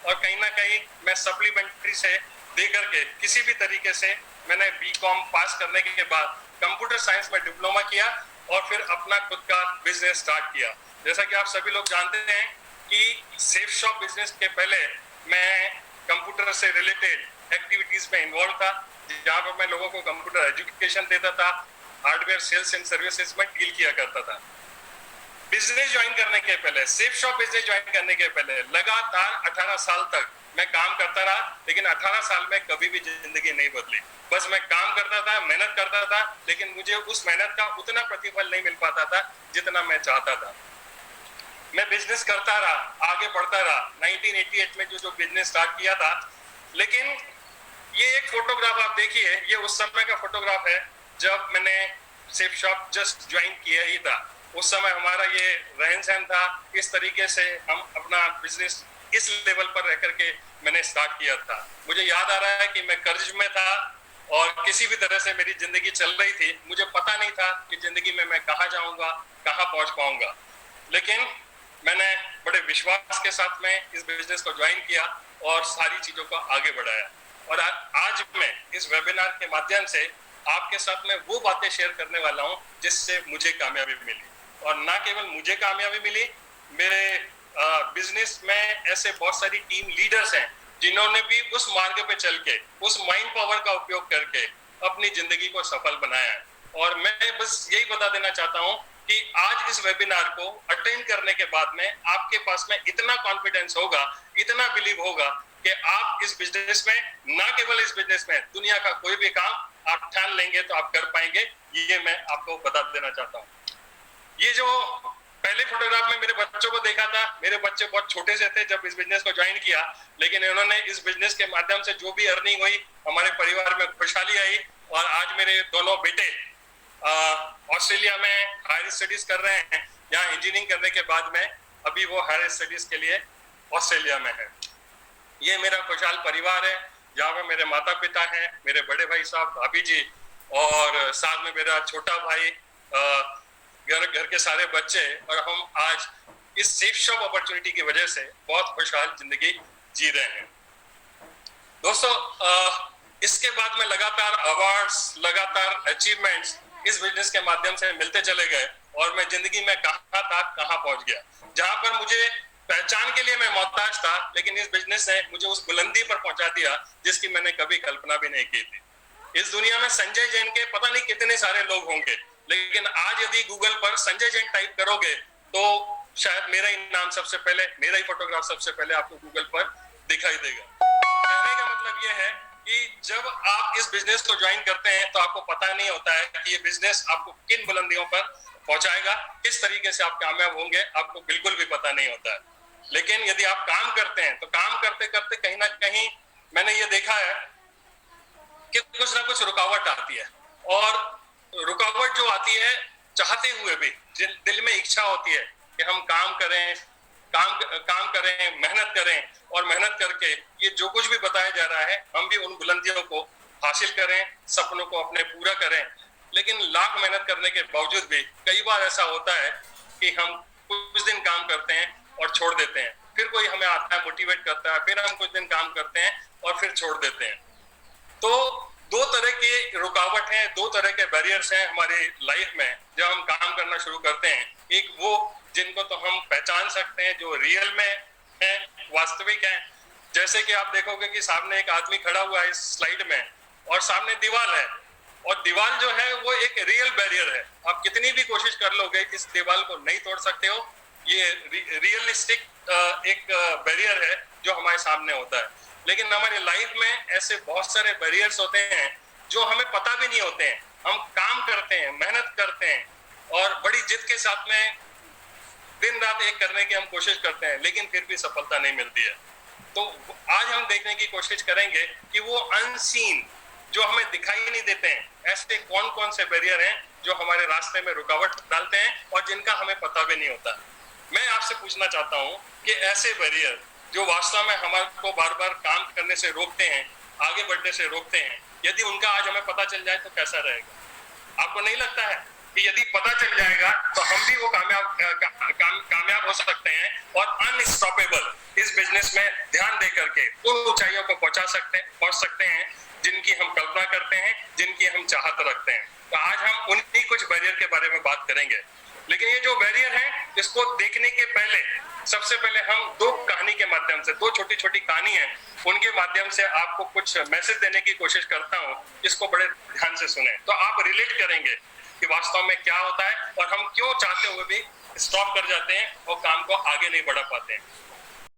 और कहीं ना कहीं मैं सप्लीमेंट्री से दे करके किसी भी तरीके से मैंने बीकॉम पास करने के बाद कंप्यूटर साइंस में डिप्लोमा किया और फिर अपना खुद का बिजनेस स्टार्ट किया। जैसा कि आप सभी लोग जानते हैं कि सेफ शॉप बिजनेस के पहले मैं कंप्यूटर से रिलेटेड एक्टिविटीज में इन्वॉल्व था, जहां पर मैं लोगों को कंप्यूटर एजुकेशन देता था, हार्डवेयर सेल्स एंड सर्विसेज में डील किया करता था। बिजनेस ज्वाइन करने के पहले, सेफ शॉप बिजनेस ज्वाइन करने के पहले लगातार 18 साल तक मैं काम करता रहा, लेकिन 18 साल में कभी भी जिंदगी नहीं बदली। बस मैं काम करता था, मेहनत करता था, लेकिन मुझे उस मेहनत का उतना प्रतिफल नहीं मिल पाता था जितना मैं चाहता था। मैं बिजनेस करता रहा, आगे बढ़ता रहा। 1988 में जो बिजनेस स्टार्ट किया था, लेकिन ये एक फोटोग्राफ आप देखिए, ये उस समय का फोटोग्राफ है जब मैंने सेफ शॉप जस्ट ज्वाइन किया ही था। उस समय हमारा ये रहन सहन था, इस तरीके से हम अपना बिजनेस इस लेवल पर रह करके मैंने स्टार्ट किया था। मुझे याद आ रहा है कि मैं कर्ज में था और किसी भी तरह से मेरी जिंदगी चल रही थी। मुझे पता नहीं था कि जिंदगी में मैं कहाँ जाऊंगा, कहाँ पहुंच पाऊंगा, लेकिन मैंने बड़े विश्वास के साथ में इस बिजनेस को ज्वाइन किया और सारी चीजों को आगे बढ़ाया। और आज मैं इस वेबिनार के माध्यम से आपके साथ में वो बातें शेयर करने वाला हूँ जिससे मुझे कामयाबी मिली। और ना केवल मुझे कामयाबी मिली, मेरे बिजनेस में ऐसे बहुत सारी टीम लीडर्स हैं जिन्होंने भी उस मार्ग पे चल के, उस माइंड पावर का उपयोग करके अपनी जिंदगी को सफल बनाया है। और मैं बस यही बता देना चाहता हूँ कि आज इस वेबिनार को अटेंड करने के बाद में आपके पास में इतना कॉन्फिडेंस होगा, इतना बिलीव होगा कि आप इस बिजनेस में, ना केवल इस बिजनेस में, दुनिया का कोई भी काम आप ठान लेंगे तो आप कर पाएंगे। ये मैं आपको बता देना चाहता हूँ। ये जो पहले फोटोग्राफ में मेरे बच्चों को देखा था, मेरे बच्चे बहुत छोटे से थे जब इस बिजनेस को ज्वाइन किया, लेकिन इन्होंने इस बिजनेस के माध्यम से जो भी अर्निंग हुई, हमारे परिवार में खुशहाली आई। और आज मेरे दोनों बेटे ऑस्ट्रेलिया में हायर स्टडीज कर रहे हैं। यहाँ इंजीनियरिंग करने के बाद में अभी वो हायर स्टडीज के लिए ऑस्ट्रेलिया में है। ये मेरा खुशहाल परिवार है, जहाँ पे मेरे माता पिता हैं, मेरे बड़े भाई साहब, भाभी जी, और साथ में मेरा छोटा भाई, घर के सारे बच्चे। और हम आज इस सेफ शॉप अपॉर्चुनिटी की वजह से बहुत खुशहाल जिंदगी जी रहे हैं। दोस्तों, इसके बाद में लगातार अवार्ड्स, लगातार अचीवमेंट्स इस बिजनेस के माध्यम से मिलते चले गए और मैं जिंदगी में कहाँ था, कहाँ पहुंच गया। जहां पर मुझे पहचान के लिए मैं मोहताज था, लेकिन इस बिजनेस ने मुझे उस बुलंदी पर पहुंचा दिया जिसकी मैंने कभी कल्पना भी नहीं की थी। इस दुनिया में संजय जैन के पता नहीं कितने सारे लोग होंगे, लेकिन आज यदि गूगल पर संजय जैन टाइप करोगे तो शायद मेरा ही नाम सबसे पहले, मेरा ही फोटोग्राफ सबसे पहले आपको गूगल पर दिखाई देगा। कहने का मतलब यह है कि जब आप इस बिजनेस को ज्वाइन करते हैं तो आपको पता नहीं होता है कि ये बिजनेस आपको किन बुलंदियों पर पहुंचाएगा, किस तरीके से आप कामयाब होंगे, आपको बिल्कुल भी पता नहीं होता है। लेकिन यदि आप काम करते हैं तो काम करते करते कहीं ना कहीं मैंने ये देखा है कि कुछ ना कुछ रुकावट आती है। और रुकावट जो आती है, चाहते हुए भी दिल में इच्छा होती है कि हम काम करें, काम करें, मेहनत करें, और मेहनत करके ये जो कुछ भी बताया जा रहा है हम भी उन बुलंदियों को हासिल करें, सपनों को अपने पूरा करें। लेकिन लाख मेहनत करने के बावजूद भी कई बार ऐसा होता है कि हम कुछ दिन काम करते हैं और छोड़ देते हैं, फिर कोई हमें आता है, मोटिवेट करता है, फिर हम कुछ दिन काम करते हैं और फिर छोड़ देते हैं। तो दो तरह की रुकावट है, दो तरह के बैरियर्स हैं हमारी लाइफ में जब हम काम करना शुरू करते हैं। एक वो जिनको तो हम पहचान सकते हैं, जो रियल में है, वास्तविक है। जैसे कि आप देखोगे कि सामने एक आदमी खड़ा हुआ है इस स्लाइड में, और सामने दीवार है, और दीवार जो है वो एक रियल बैरियर है। आप कितनी भी कोशिश कर लोगे इस दीवार को नहीं तोड़ सकते हो। ये रियलिस्टिक एक बैरियर है जो हमारे सामने होता है। लेकिन हमारी लाइफ में ऐसे बहुत सारे बैरियर्स होते हैं जो हमें पता भी नहीं होते हैं। हम काम करते हैं, मेहनत करते हैं और बड़ी जिद के साथ में दिन रात एक करने की हम कोशिश करते हैं, लेकिन फिर भी सफलता नहीं मिलती है। तो आज हम देखने की कोशिश करेंगे कि वो अनसीन, जो हमें दिखाई नहीं देते हैं, ऐसे कौन कौन से बैरियर हैं जो हमारे रास्ते में रुकावट डालते हैं और जिनका हमें पता भी नहीं होता। मैं आपसे पूछना चाहता हूं कि ऐसे बैरियर जो वास्तव में हमारे को बार बार काम करने से रोकते हैं, आगे बढ़ने से रोकते हैं, यदि उनका आज हमें पता चल जाए तो कैसा रहेगा? आपको नहीं लगता है कि यदि पता चल जाएगा तो हम भी वो कामयाब हो सकते हैं और अनस्टॉपेबल इस बिजनेस में ध्यान दे करके उन ऊंचाइयों को पहुंच सकते हैं जिनकी हम कल्पना करते हैं, जिनकी हम चाहत रखते हैं। तो आज हम उन्हीं कुछ बैरियर के बारे में बात करेंगे। लेकिन ये जो बैरियर है, इसको देखने के पहले सबसे पहले हम दो कहानी के माध्यम से, दो छोटी छोटी कहानी है, उनके माध्यम से आपको कुछ मैसेज देने की कोशिश करता हूँ। इसको बड़े ध्यान से सुने तो आप रिलेट करेंगे कि वास्तव में क्या होता है और हम क्यों चाहते हुए भी स्टॉप कर जाते हैं और काम को आगे नहीं बढ़ा पाते हैं।